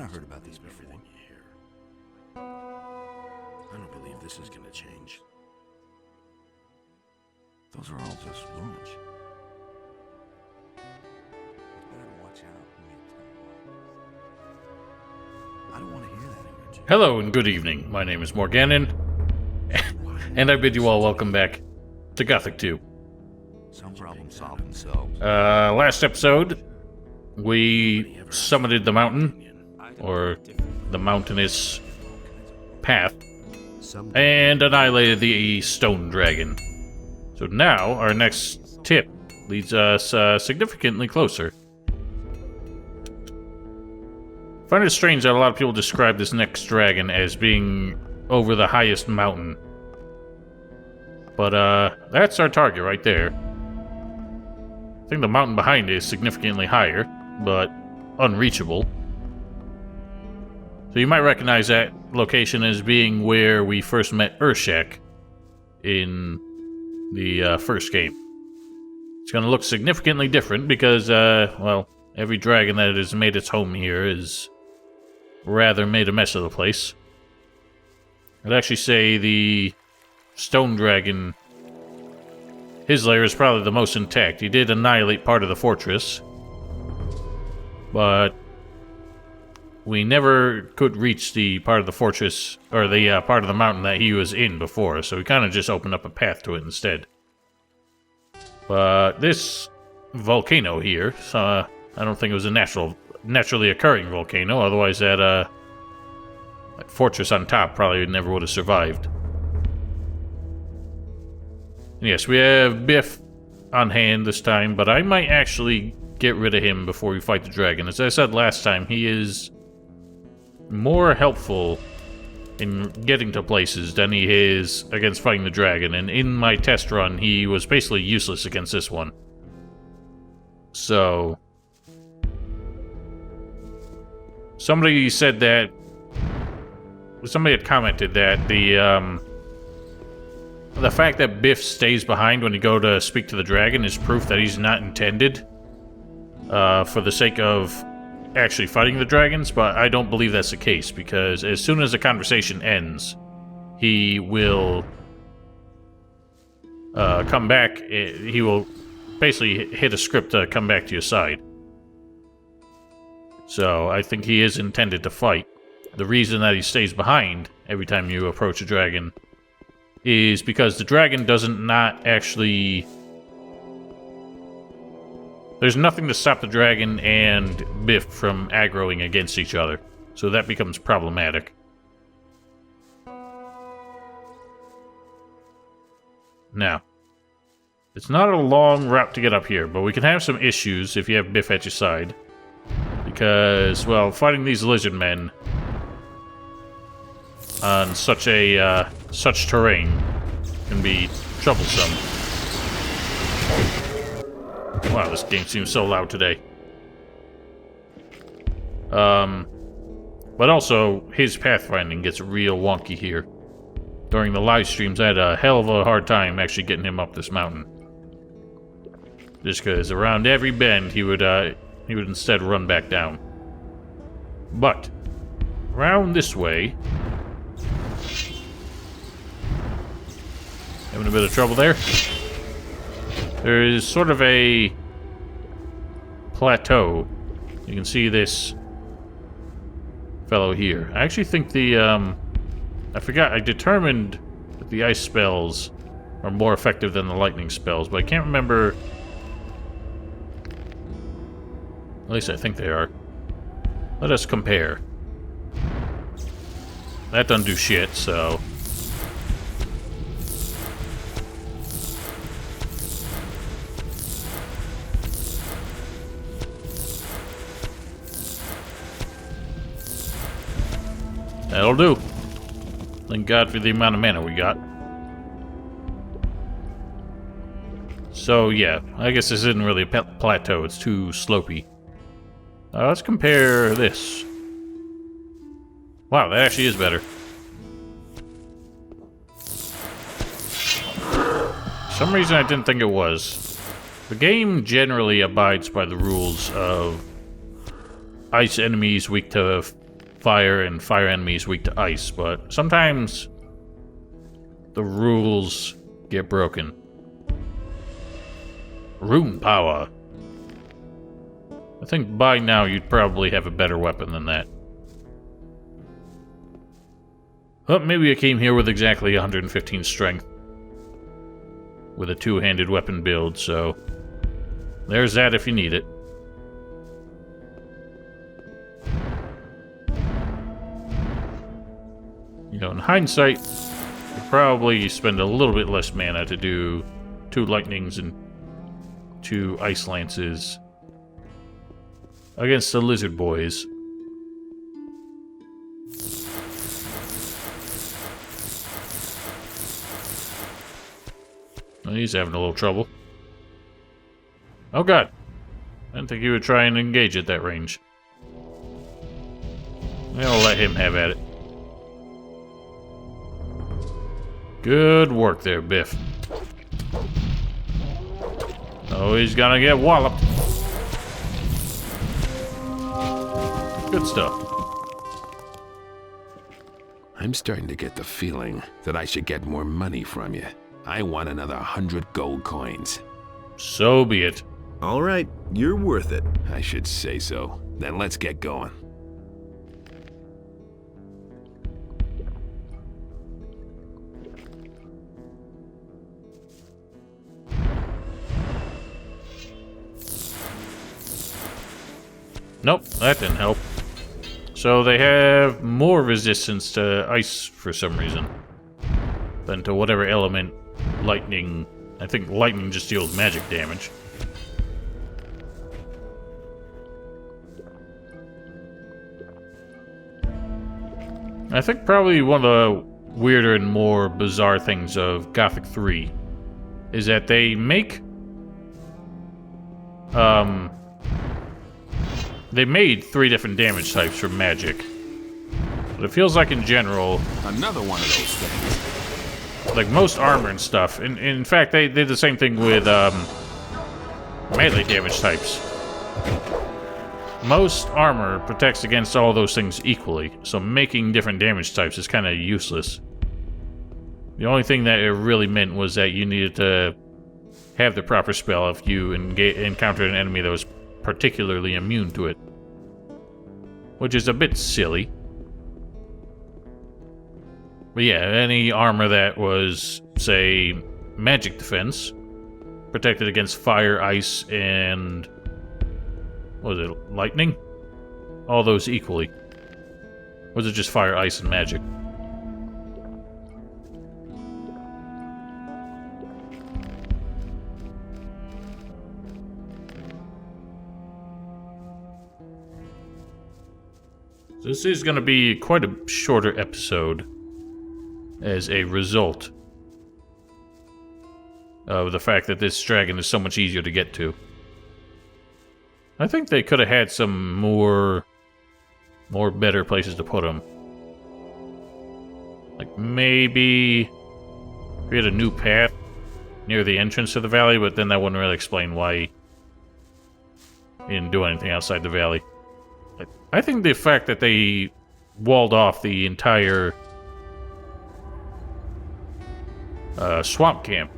heard about these everything here. I don't believe this is gonna change. Those are all just rumors. Better watch out when you tell. I don't want to hear that energy. Hello and good evening. My name is Morganon, and I bid you all welcome back to Gothic 2. Some problems solve themselves. Last episode, we summited the mountain, or the mountainous path, and annihilated the stone dragon. So now, our next tip leads us significantly closer. I find it strange that a lot of people describe this next dragon as being over the highest mountain. But, that's our target right there. I think the mountain behind it is significantly higher, but unreachable. So you might recognize that location as being where we first met Urshak in the first game. It's going to look significantly different because, well, every dragon that has made its home here has rather made a mess of the place. I'd actually say the stone dragon, his lair is probably the most intact. He did annihilate part of the fortress, but we never could reach the part of the fortress, or the part of the mountain that he was in before, so we kind of just opened up a path to it instead. But this volcano here, I don't think it was a naturally occurring volcano, otherwise that fortress on top probably never would have survived. Yes, we have Biff on hand this time, but I might actually get rid of him before we fight the dragon. As I said last time, he is more helpful in getting to places than he is against fighting the dragon, and in my test run, he was basically useless against this one. So somebody had commented that the fact that Biff stays behind when you go to speak to the dragon is proof that he's not intended for the sake of actually fighting the dragons, but I don't believe that's the case, because as soon as the conversation ends, he will come back. He will basically hit a script to come back to your side. So I think he is intended to fight. The reason that he stays behind every time you approach a dragon is because the dragon doesn't not actually... There's nothing to stop the dragon and Biff from aggroing against each other, so that becomes problematic. Now, it's not a long route to get up here, but we can have some issues if you have Biff at your side. Because, well, fighting these lizard men on such terrain can be troublesome. Wow, this game seems so loud today. But also, his pathfinding gets real wonky here. During the live streams, I had a hell of a hard time actually getting him up this mountain. Just because around every bend, he would instead run back down. But around this way, having a bit of trouble there. There is sort of a plateau. You can see this fellow here. I actually think I determined that the ice spells are more effective than the lightning spells, but I can't remember. At least I think they are. Let us compare. That doesn't do shit, so... That'll do. Thank God for the amount of mana we got. So, yeah. I guess this isn't really a plateau. It's too slopey. Let's compare this. Wow, that actually is better. For some reason I didn't think it was. The game generally abides by the rules of ice enemies weak to fire and fire enemies weak to ice, but sometimes the rules get broken. Rune power. I think by now you'd probably have a better weapon than that. Well, maybe I came here with exactly 115 strength. With a two-handed weapon build, so there's that if you need it. You know, in hindsight, you probably spend a little bit less mana to do 2 lightnings and 2 ice lances against the lizard boys. Well, he's having a little trouble. Oh god. I didn't think he would try and engage at that range. I'll let him have at it. Good work there, Biff. Oh, he's gonna get walloped. Good stuff. I'm starting to get the feeling that I should get more money from you. I want another 100 gold coins. So be it. All right, you're worth it. I should say so. Then let's get going. Nope, that didn't help. So they have more resistance to ice for some reason than to whatever element lightning. I think lightning just deals magic damage. I think probably one of the weirder and more bizarre things of Gothic 3 is that they make they made 3 different damage types for magic. But it feels like in general, Another one of those things. like most armor and stuff, in fact they did the same thing with melee damage types. Most armor protects against all those things equally, so making different damage types is kind of useless. The only thing that it really meant was that you needed to have the proper spell if you encountered an enemy that was particularly immune to it. Which is a bit silly. But yeah, any armor that was, say, magic defense, protected against fire, ice, and... what was it, lightning? All those equally. Was it just fire, ice, and magic? This is going to be quite a shorter episode as a result of the fact that this dragon is so much easier to get to. I think they could have had some more better places to put him. Like maybe create a new path near the entrance to the valley, but then that wouldn't really explain why he didn't do anything outside the valley. I think the fact that they walled off the entire swamp camp,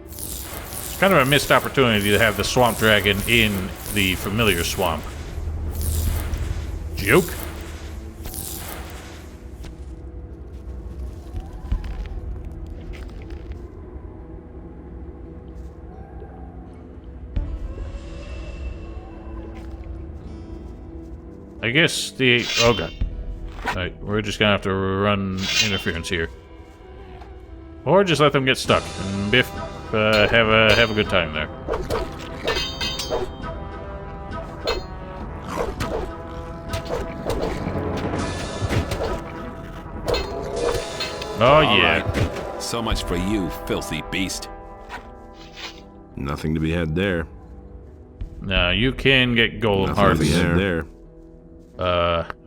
it's kind of a missed opportunity to have the swamp dragon in the familiar swamp. Joke? I guess the... oh god. Alright, we're just gonna have to run interference here. Or just let them get stuck. And Biff, have a good time there. Oh yeah. Right. So much for you, filthy beast. Nothing to be had there. Now, you can get golem Nothing hearts. to be had there.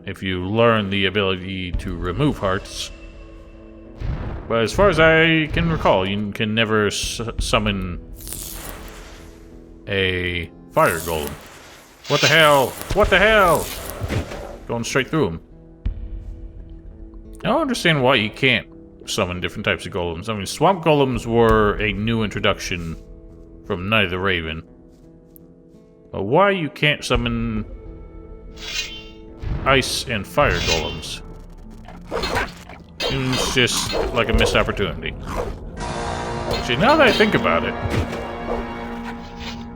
If you learn the ability to remove hearts. But as far as I can recall, you can never summon a fire golem. What the hell? What the hell? Going straight through him. I don't understand why you can't summon different types of golems. I mean, swamp golems were a new introduction from Night of the Raven. But why you can't summon ice and fire golems? Seems just like a missed opportunity. See, now that I think about it,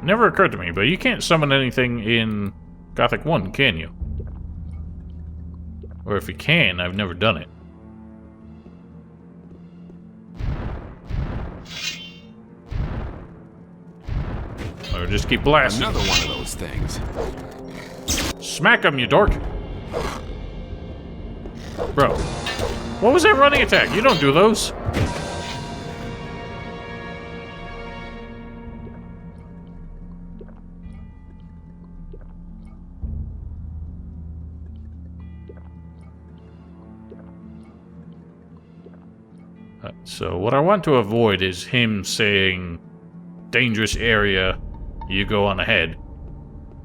never occurred to me, but you can't summon anything in Gothic 1, can you? Or if you can, I've never done it. Or just keep blasting. Another one of those things. Smack him, you dork! Bro, what was that running attack? You don't do those. So what I want to avoid is him saying, dangerous area, you go on ahead.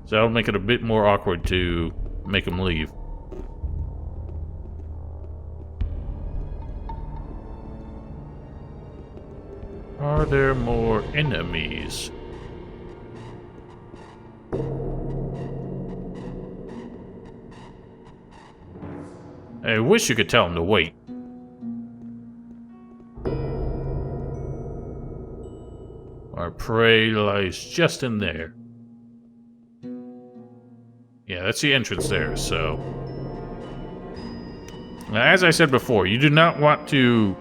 So that'll make it a bit more awkward to make him leave. Are there more enemies? I wish you could tell him to wait. Our prey lies just in there. Yeah, that's the entrance there, so... Now, as I said before, you do not want to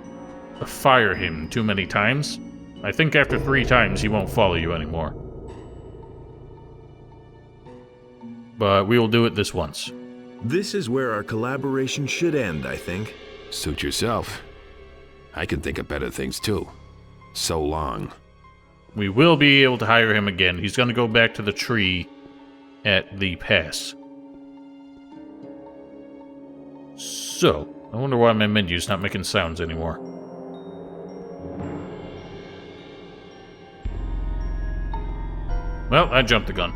fire him too many times. I think after 3 times he won't follow you anymore. But we will do it this once. This is where our collaboration should end, I think. Suit yourself. I can think of better things too. So long. We will be able to hire him again. He's going to go back to the tree at the pass. So, I wonder why my menu's not making sounds anymore. Well, I jumped the gun.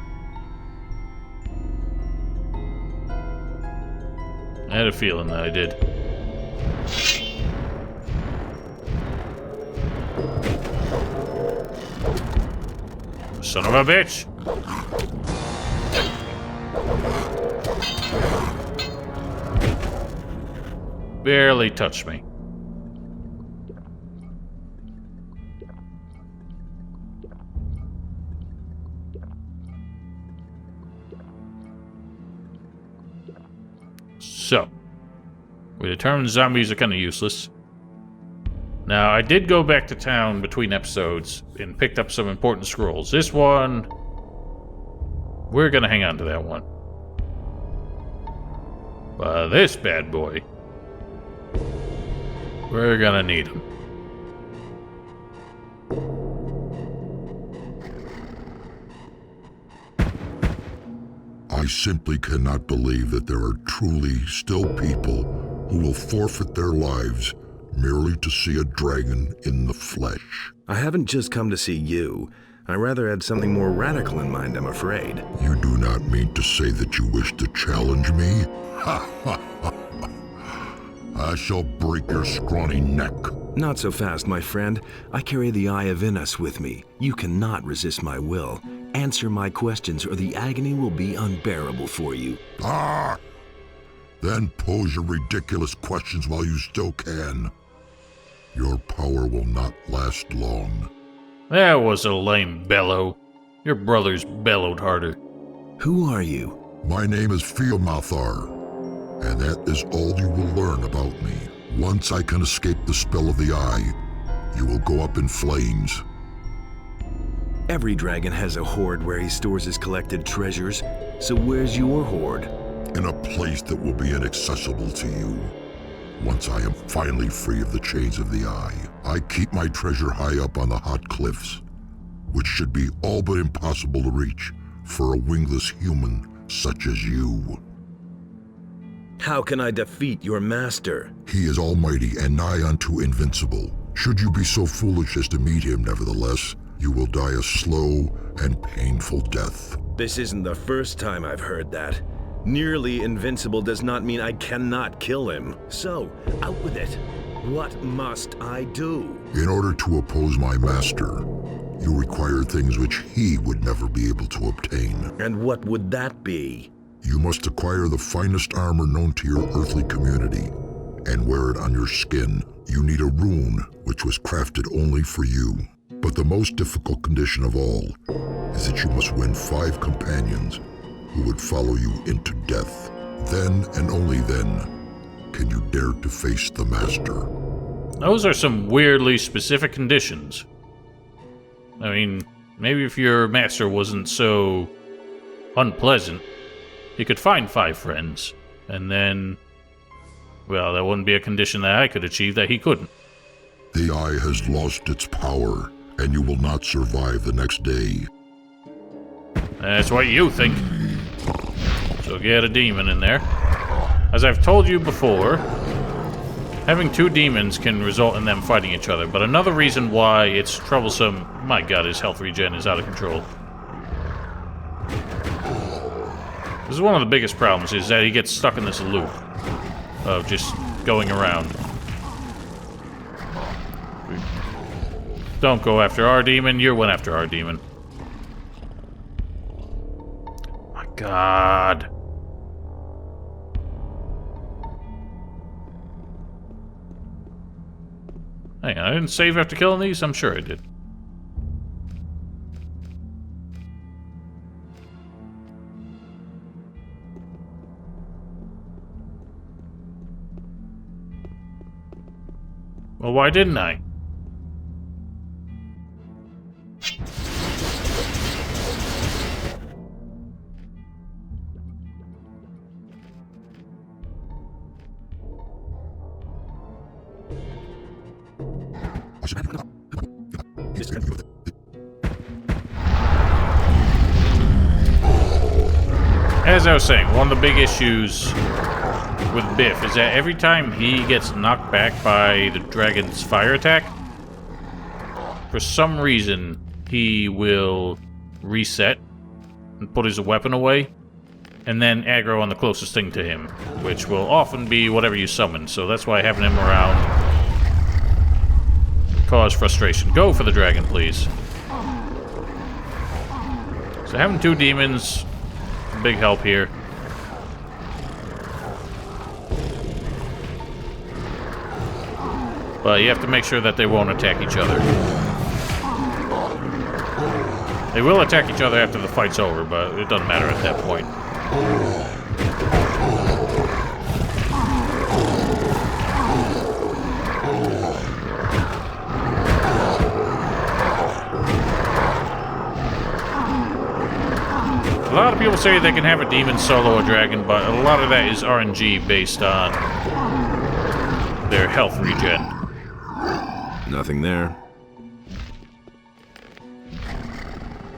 I had a feeling that I did. Son of a bitch! Barely touched me. So, we determined zombies are kind of useless. Now, I did go back to town between episodes and picked up some important scrolls. This one, we're gonna hang on to that one. But this bad boy, we're gonna need him. I simply cannot believe that there are truly still people who will forfeit their lives merely to see a dragon in the flesh. I haven't just come to see you. I rather had something more radical in mind, I'm afraid. You do not mean to say that you wish to challenge me? Ha ha ha! I shall break your scrawny neck. Not so fast, my friend. I carry the Eye of Inus with me. You cannot resist my will. Answer my questions or the agony will be unbearable for you. Ah! Then pose your ridiculous questions while you still can. Your power will not last long. That was a lame bellow. Your brothers bellowed harder. Who are you? My name is Fiomathar, and that is all you will learn about me. Once I can escape the spell of the eye, you will go up in flames. Every dragon has a hoard where he stores his collected treasures. So where's your hoard? In a place that will be inaccessible to you. Once I am finally free of the chains of the eye, I keep my treasure high up on the hot cliffs, which should be all but impossible to reach for a wingless human such as you. How can I defeat your master? He is almighty and nigh unto invincible. Should you be so foolish as to meet him, nevertheless, you will die a slow and painful death. This isn't the first time I've heard that. Nearly invincible does not mean I cannot kill him. So, out with it. What must I do? In order to oppose my master, you require things which he would never be able to obtain. And what would that be? You must acquire the finest armor known to your earthly community and wear it on your skin. You need a rune which was crafted only for you. But the most difficult condition of all is that you must win 5 companions who would follow you into death. Then and only then can you dare to face the master. Those are some weirdly specific conditions. I mean, maybe if your master wasn't so unpleasant, he could find 5 friends, and then, well, that wouldn't be a condition that I could achieve that he couldn't. The eye has lost its power, and you will not survive the next day. That's what you think. So get a demon in there. As I've told you before, having 2 demons can result in them fighting each other, but another reason why it's troublesome... My god, his health regen is out of control. This is one of the biggest problems, is that he gets stuck in this loop of just going around. Don't go after our demon, you went after our demon. My god. Hang on, I didn't save after killing these? I'm sure I did. Well, why didn't I? As I was saying, one of the big issues with Biff is that every time he gets knocked back by the dragon's fire attack, for some reason he will reset and put his weapon away, and then aggro on the closest thing to him, which will often be whatever you summon, so that's why having him around cause frustration. Go for the dragon, please. So having 2 demons, big help here. But you have to make sure that they won't attack each other. They will attack each other after the fight's over, but it doesn't matter at that point. A lot of people say they can have a demon solo a dragon, but a lot of that is RNG based on their health regen. Nothing there.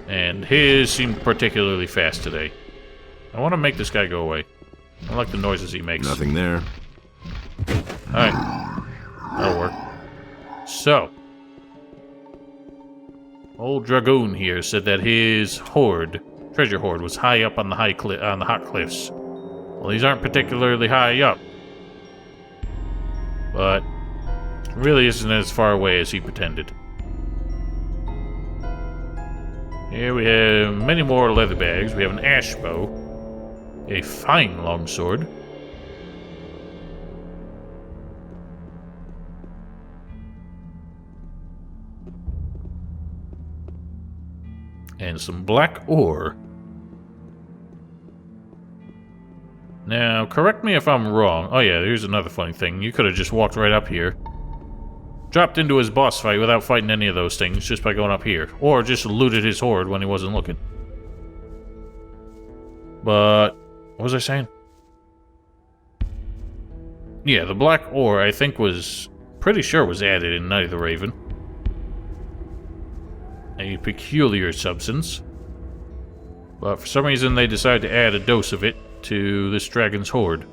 And his seemed particularly fast today. I want to make this guy go away. I like the noises he makes. Nothing there. Alright. That'll work. So. Old Dragoon here said that his hoard, treasure hoard, was high up on the hot cliffs. Well, these aren't particularly high up. But it really isn't as far away as he pretended. Here we have many more leather bags. We have an ash bow, a fine longsword, and some black ore. Now, correct me if I'm wrong. Oh yeah, here's another funny thing. You could have just walked right up here, dropped into his boss fight without fighting any of those things, just by going up here. Or just looted his hoard when he wasn't looking. But, what was I saying? Yeah, the black ore, I think pretty sure was added in Night of the Raven. A peculiar substance. But for some reason they decided to add a dose of it to this dragon's hoard.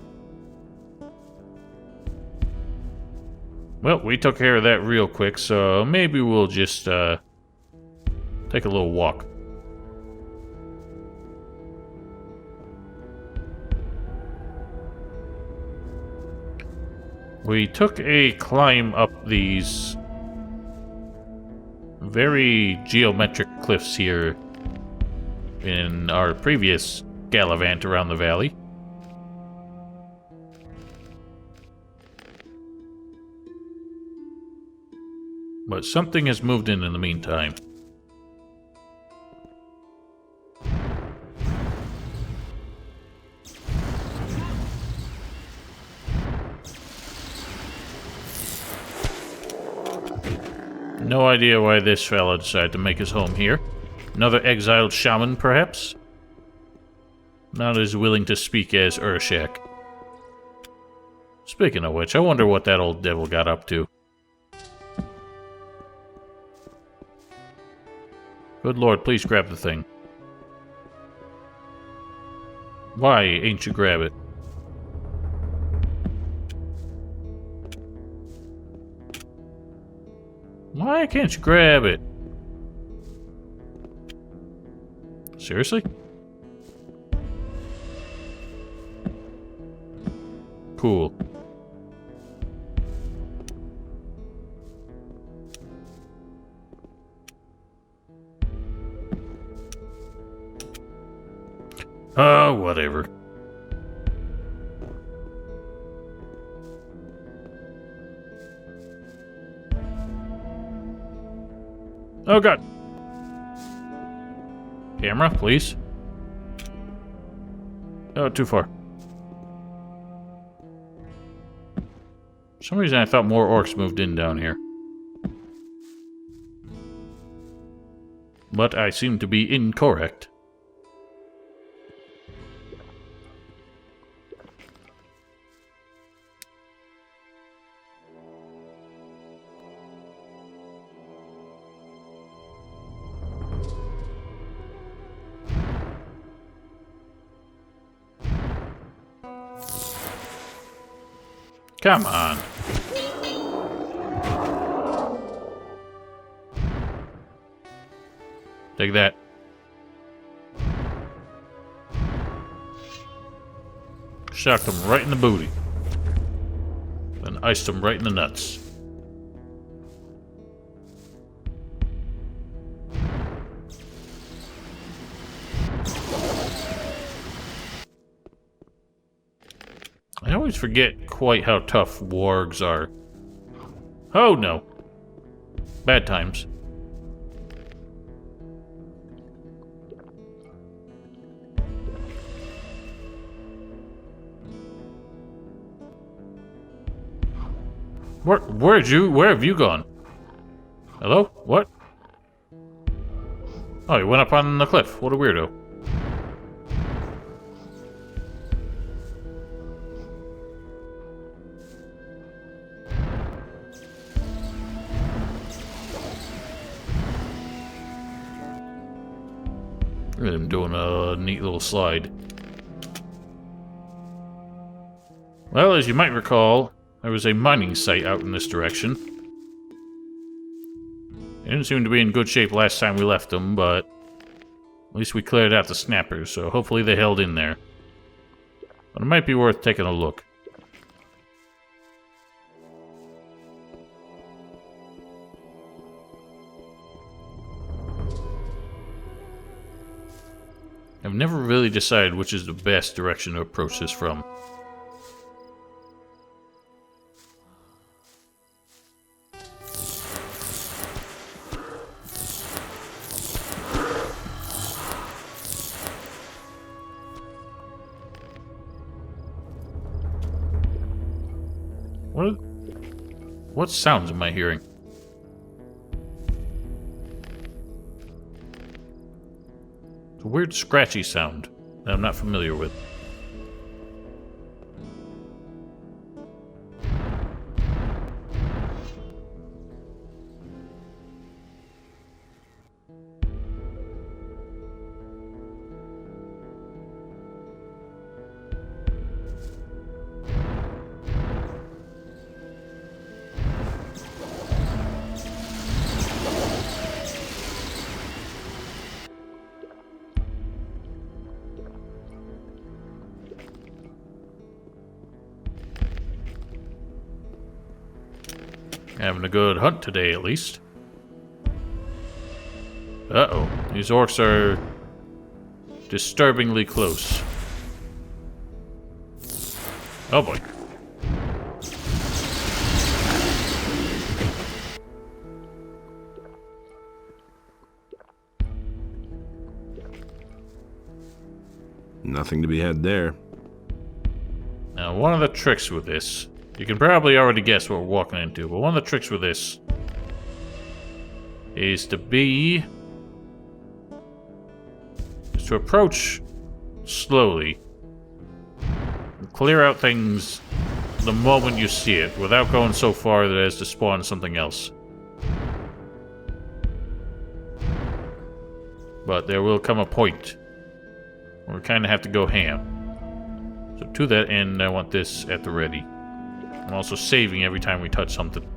Well, we took care of that real quick, so maybe we'll just take a little walk. We took a climb up these very geometric cliffs here in our previous gallivant around the valley. But something has moved in the meantime. No idea why this fella decided to make his home here. Another exiled shaman, perhaps? Not as willing to speak as Urshak. Speaking of which, I wonder what that old devil got up to. Good lord, please grab the thing. Why ain't you grab it? Why can't you grab it? Seriously? Cool. Oh, whatever. Oh, God. Camera, please. Oh, too far. For some reason, I thought more orcs moved in down here. But I seem to be incorrect. Come on. Take that. Shocked him right in the booty. Then iced him right in the nuts. I always forget quite how tough wargs are. Oh no. Bad times. Where have you gone? Hello? What? Oh, he went up on the cliff. What a weirdo. Look at him doing a neat little slide. Well, as you might recall, there was a mining site out in this direction. It didn't seem to be in good shape last time we left them, but at least we cleared out the snappers, so hopefully they held in there. But it might be worth taking a look. I've never really decided which is the best direction to approach this from. What sounds am I hearing? It's a weird scratchy sound that I'm not familiar with. Having a good hunt today, at least. Uh-oh. These orcs are disturbingly close. Oh boy. Nothing to be had there. Now, one of the tricks with this, you can probably already guess what we're walking into, but one of the tricks with this is to approach slowly. Clear out things the moment you see it, without going so far that as to spawn something else. But there will come a point where we kind of have to go ham. So to that end, I want this at the ready. I'm also saving every time we touch something.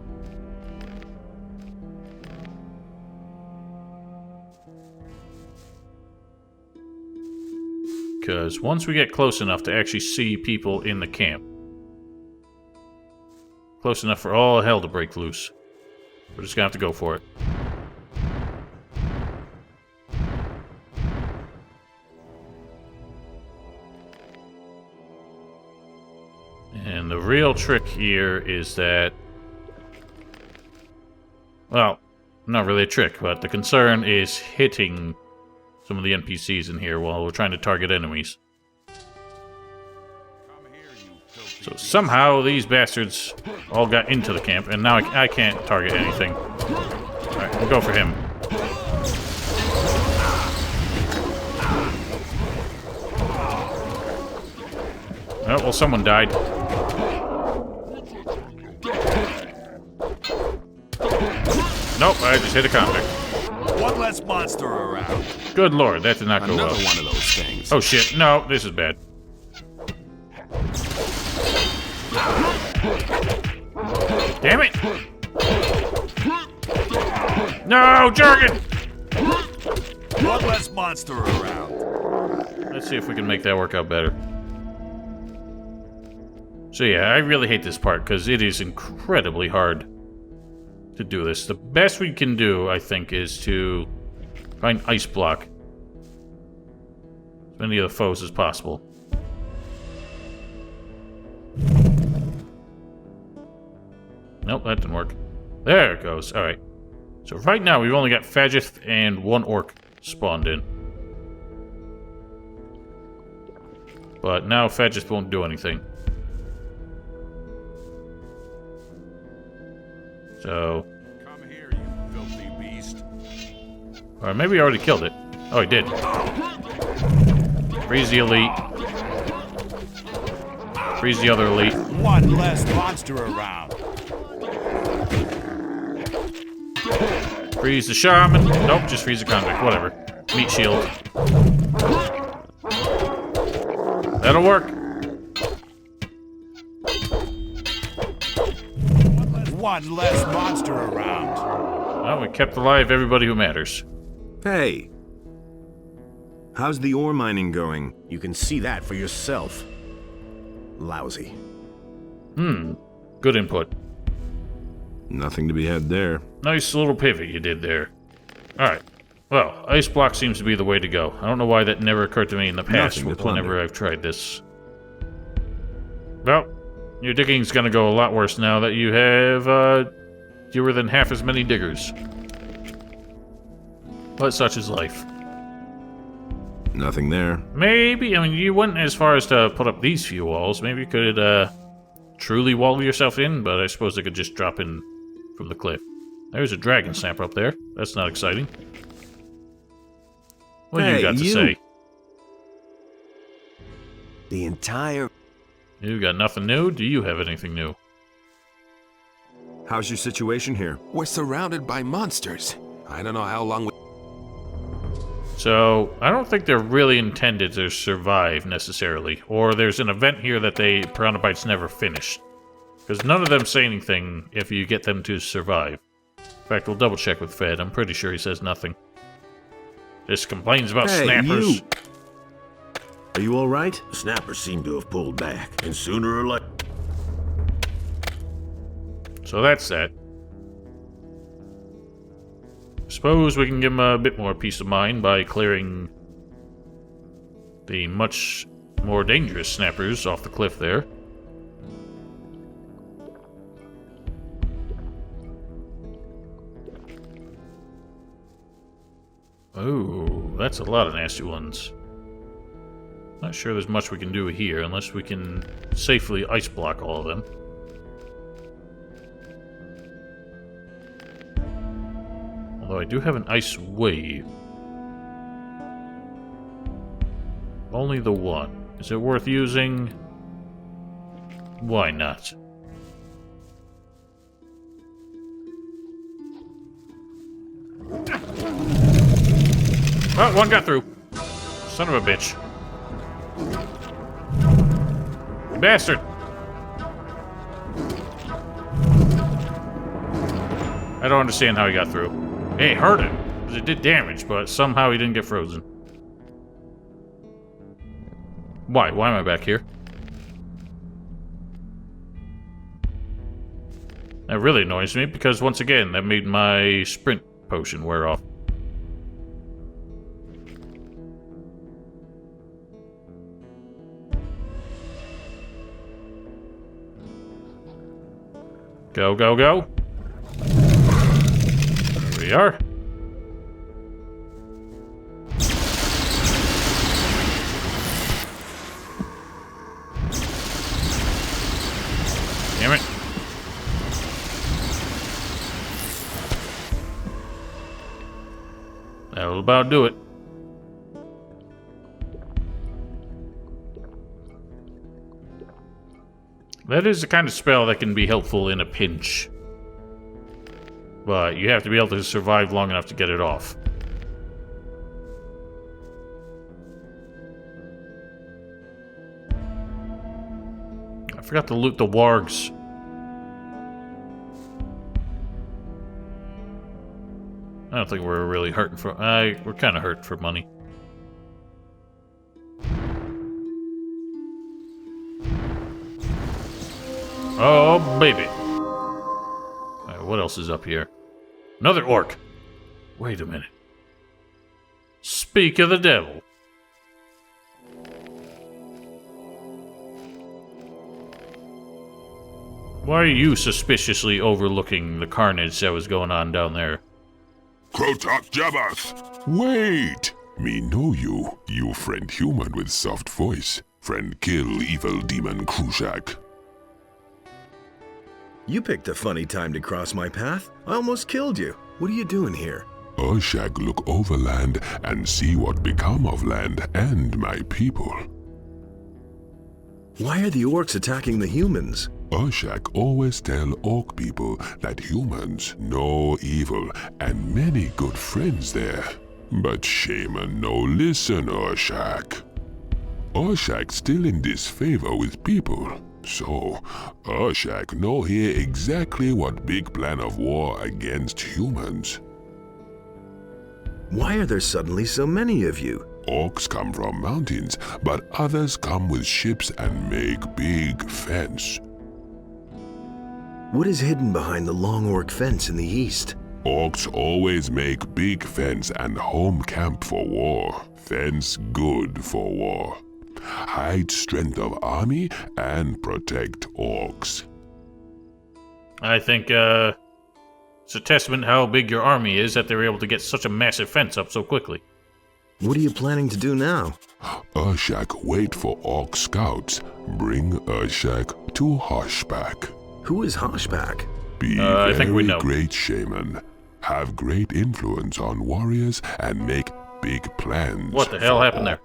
Because once we get close enough to actually see people in the camp, close enough for all hell to break loose, we're just gonna have to go for it. And the real trick here is that, well, not really a trick, but the concern is hitting some of the NPCs in here while we're trying to target enemies. So somehow these bastards all got into the camp, and now I can't target anything. Alright, we'll go for him. Oh, well, someone died. Nope, I just hit a convict. One less monster around. Good lord, that did not go Another well. one of those things. Oh shit, no, this is bad. Damn it! No, jargon! One less monster around. Let's see if we can make that work out better. So yeah, I really hate this part because it is incredibly hard to do this. The best we can do, I think, is to find ice block as many of the foes as possible. Nope, that didn't work. There it goes. Alright. So right now we've only got Fagith and one orc spawned in. But now Fagith won't do anything. So... Come here, you filthy beast. Or maybe he already killed it. Oh, he did. Freeze the elite. Freeze the other elite. One less monster around. Freeze the shaman. Nope, just freeze the convict. Whatever. Meat shield. That'll work. One less monster around. Well, we kept alive everybody who matters. Hey. How's the ore mining going? You can see that for yourself. Lousy. Good input. Nothing to be had there. Nice little pivot you did there. Alright. Well, ice block seems to be the way to go. I don't know why that never occurred to me in the past Nothing to plunder. whenever I've tried this. Well, your digging's gonna go a lot worse now that you have, fewer than half as many diggers. But such is life. Nothing there. Maybe, I mean, you went as far as to put up these few walls. Maybe you could, truly wall yourself in, but I suppose they could just drop in from the cliff. There's a dragon snapper up there. That's not exciting. What do you Hey, got to you. say? The entire... You got nothing new? Do you have anything new? How's your situation here? We're surrounded by monsters. I don't know how long we... So, I don't think they're really intended to survive, necessarily. Or there's an event here that they Piranha never finished. Because none of them say anything if you get them to survive. In fact, we'll double check with Fed. I'm pretty sure he says nothing. Just complains about Hey, snappers. you. Are you alright? The snappers seem to have pulled back, and sooner or later... So that's that. Suppose we can give him a bit more peace of mind by clearing the much more dangerous snappers off the cliff there. Oh, that's a lot of nasty ones. Not sure there's much we can do here unless we can safely ice block all of them. Although I do have an ice wave. Only the one. Is it worth using? Why not? Oh, one got through. Son of a bitch. Bastard! I don't understand how he got through. Hey, it hurt him, because it did damage, but somehow he didn't get frozen. Why? Why am I back here? That really annoys me, because once again, that made my sprint potion wear off. Go, go, go. There we are. Damn it. That'll about do it. That is the kind of spell that can be helpful in a pinch. But you have to be able to survive long enough to get it off. I forgot to loot the wargs. I don't think we're really hurting for... we're kind of hurting for money. Oh, baby. Alright, what else is up here? Another orc. Wait a minute. Speak of the devil. Why are you suspiciously overlooking the carnage that was going on down there? Krotok Jabbath! Wait! Me know you, you friend human with soft voice. Friend kill evil demon Krushak. You picked a funny time to cross my path. I almost killed you. What are you doing here? Urshak look over land and see what become of land and my people. Why are the orcs attacking the humans? Urshak always tell orc people that humans know evil and many good friends there. But shaman no listen Urshak. Urshak still in disfavor with people. So, Urshak know here exactly what big plan of war against humans. Why are there suddenly so many of you? Orcs come from mountains, but others come with ships and make big fence. What is hidden behind the long orc fence in the east? Orcs always make big fence and home camp for war. Fence good for war. Hide strength of army and protect orcs. I think, it's a testament how big your army is that they were able to get such a massive fence up so quickly. What are you planning to do now? Urshak wait for orc scouts. Bring Urshak to Hoshback. Who is Hoshback? Be I think we know. great shaman. Have great influence on warriors and make big plans. What the hell happened there?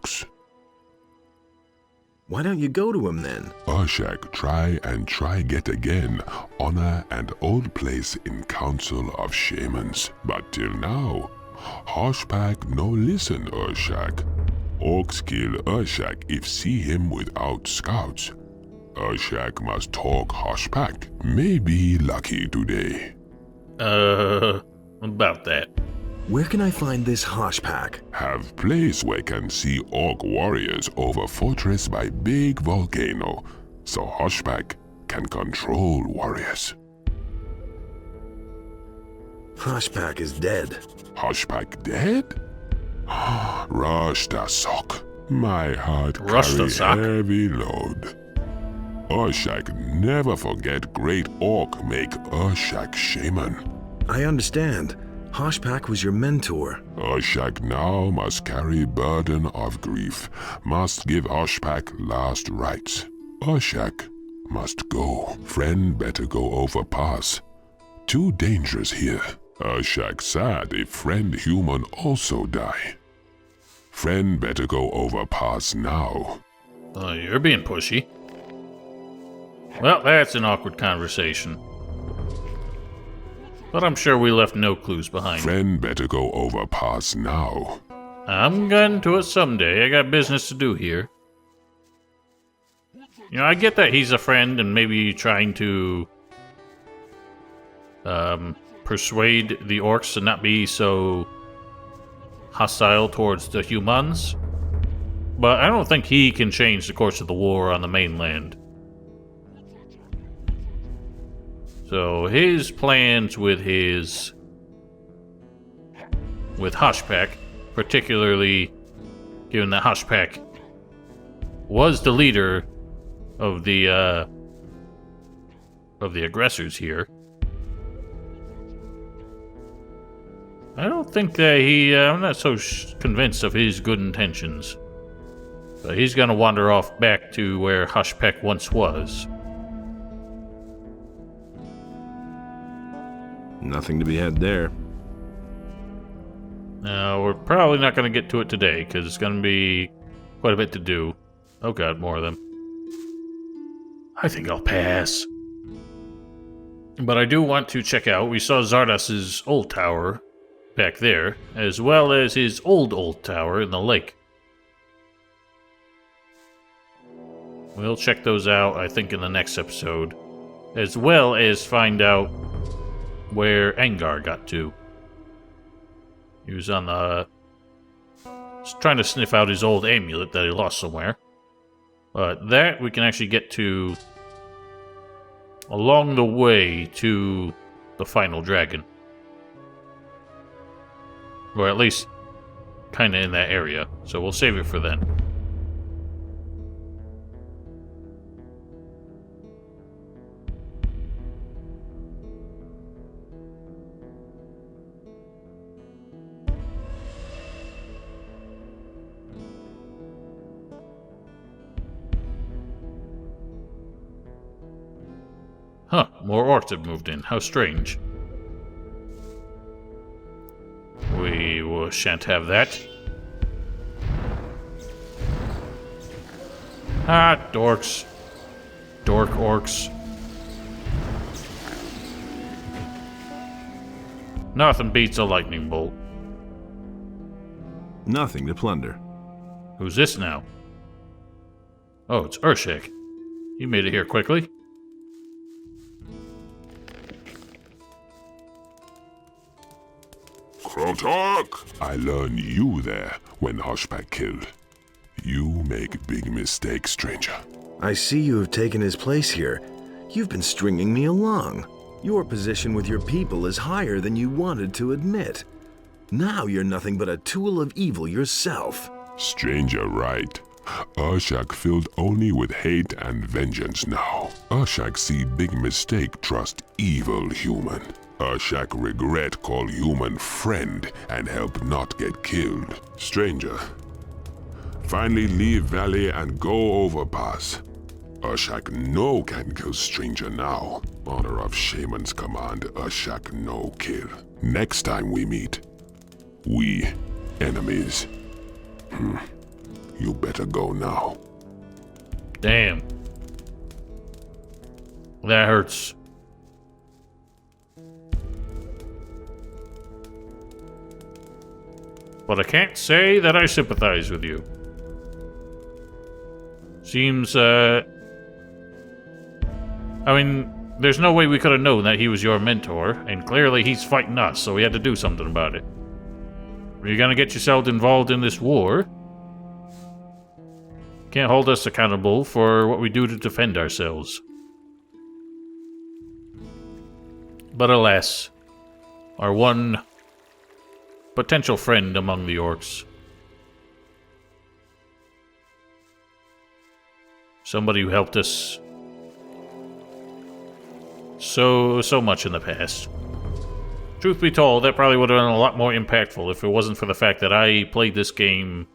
Why don't you go to him then? Urshak try get again, honor and old place in council of shamans. But till now, Hoshback no listen Urshak. Orcs kill Urshak if see him without scouts. Urshak must talk Hoshback. Maybe lucky today. About that. Where can I find this Hoshback? Have place where can see orc warriors over fortress by big volcano, so Hoshback can control warriors. Hoshpak is dead. Hoshpak dead? Rustasok. My heart Rustasok? carry heavy load. Urshak never forget great orc make Urshak shaman. I understand. Hoshpak was your mentor. Urshak now must carry burden of grief, must give Urshak last rites. Urshak must go. Friend better go over pass. Too dangerous here. Urshak sad if friend human also die. Friend better go over pass now. You're being pushy. Well, that's an awkward conversation. But I'm sure we left no clues behind. Friend better go over pass now. I'm getting to it someday. I got business to do here. You know, I get that he's a friend and maybe trying to persuade the orcs to not be so hostile towards the humans. But I don't think he can change the course of the war on the mainland. So his plans with Hoshpak, particularly given that Hoshpak was the leader of the aggressors here. I don't think that I'm not so convinced of his good intentions. But he's gonna wander off back to where Hoshpak once was. Nothing to be had there. Now, we're probably not going to get to it today, because it's going to be quite a bit to do. Oh god, more of them. I think I'll pass. But I do want to check out, we saw Zardas's old tower back there, as well as his old tower in the lake. We'll check those out, I think, in the next episode, as well as find out where Angar got to. He was on the... Just trying to sniff out his old amulet that he lost somewhere. But that we can actually get to along the way to the final dragon. Or at least kinda in that area. So we'll save it for then. Huh, more orcs have moved in. How strange. We shan't have that. Ah, dorks. Dork orcs. Nothing beats a lightning bolt. Nothing to plunder. Who's this now? Oh, it's Urshak. He made it here quickly. Krotok! I learned you there when Hoshpak killed. You make big mistakes, stranger. I see you have taken his place here. You've been stringing me along. Your position with your people is higher than you wanted to admit. Now you're nothing but a tool of evil yourself. Stranger right. Urshak filled only with hate and vengeance now. Urshak see big mistake trust evil human. Urshak regret call human friend and help not get killed. Stranger, finally leave valley and go overpass. Urshak no can kill stranger now. Honor of shaman's command, Urshak no kill. Next time we meet, we enemies. You better go now. Damn. That hurts. But I can't say that I sympathize with you. Seems, I mean, there's no way we could have known that he was your mentor, and clearly he's fighting us, so we had to do something about it. Are you gonna get yourself involved in this war? Can't hold us accountable for what we do to defend ourselves. But alas, our one potential friend among the orcs. Somebody who helped us so much in the past. Truth be told, that probably would have been a lot more impactful if it wasn't for the fact that I played this game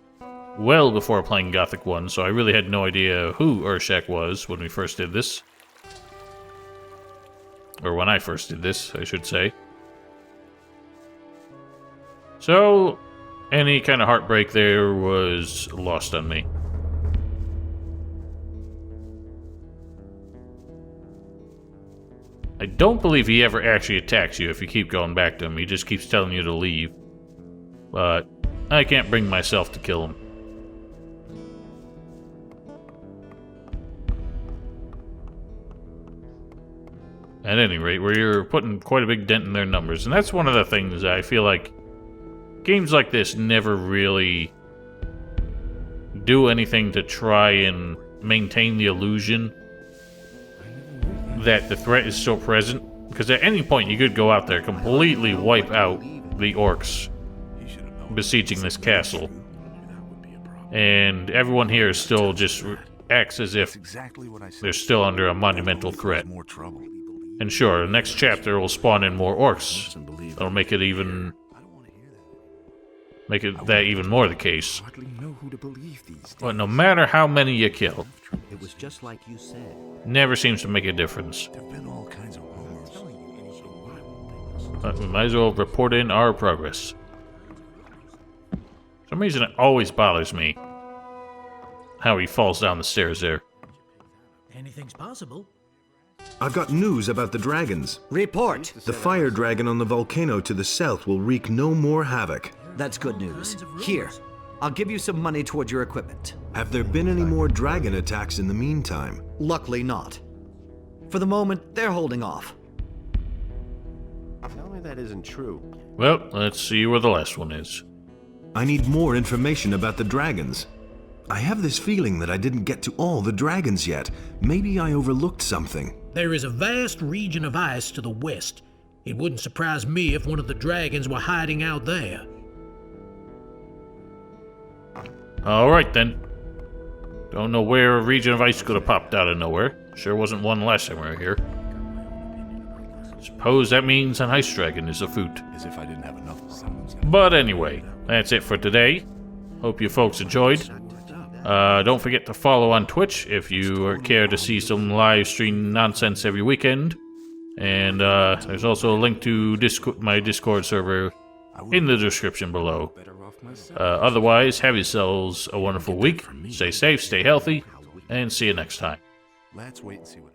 well before playing Gothic 1, so I really had no idea who Urshak was when we first did this. Or when I first did this, I should say. So, any kind of heartbreak there was lost on me. I don't believe he ever actually attacks you if you keep going back to him. He just keeps telling you to leave. But I can't bring myself to kill him. At any rate, we're putting quite a big dent in their numbers. And that's one of the things I feel like games like this never really do anything to try and maintain the illusion that the threat is still present. Because at any point you could go out there, completely wipe out the orcs besieging this castle. And everyone here still just acts as if they're still under a monumental threat. And sure, the next chapter will spawn in more orcs. That'll make it even... make it that even more the case. But no matter how many you kill, It was just like you said. never seems to make a difference. But we might as well report in our progress. For some reason it always bothers me how he falls down the stairs there. Anything's possible. I've got news about the dragons. Report! The fire dragon on the volcano to the south will wreak no more havoc. That's good news. Here, I'll give you some money toward your equipment. Have there been any more dragon attacks in the meantime? Luckily not. For the moment, they're holding off. Tell me that isn't true. Well, let's see where the last one is. I need more information about the dragons. I have this feeling that I didn't get to all the dragons yet. Maybe I overlooked something. There is a vast region of ice to the west. It wouldn't surprise me if one of the dragons were hiding out there. Alright then. Don't know where a region of ice could have popped out of nowhere. Sure wasn't one last time we were here. Suppose that means an ice dragon is afoot. As if I didn't have enough. But anyway, that's it for today. Hope you folks enjoyed. Don't forget to follow on Twitch if you care to see some live stream nonsense every weekend. And there's also a link to my Discord server in the description below. Otherwise, have yourselves a wonderful week. Stay safe, stay healthy, and see you next time. Let's wait and see what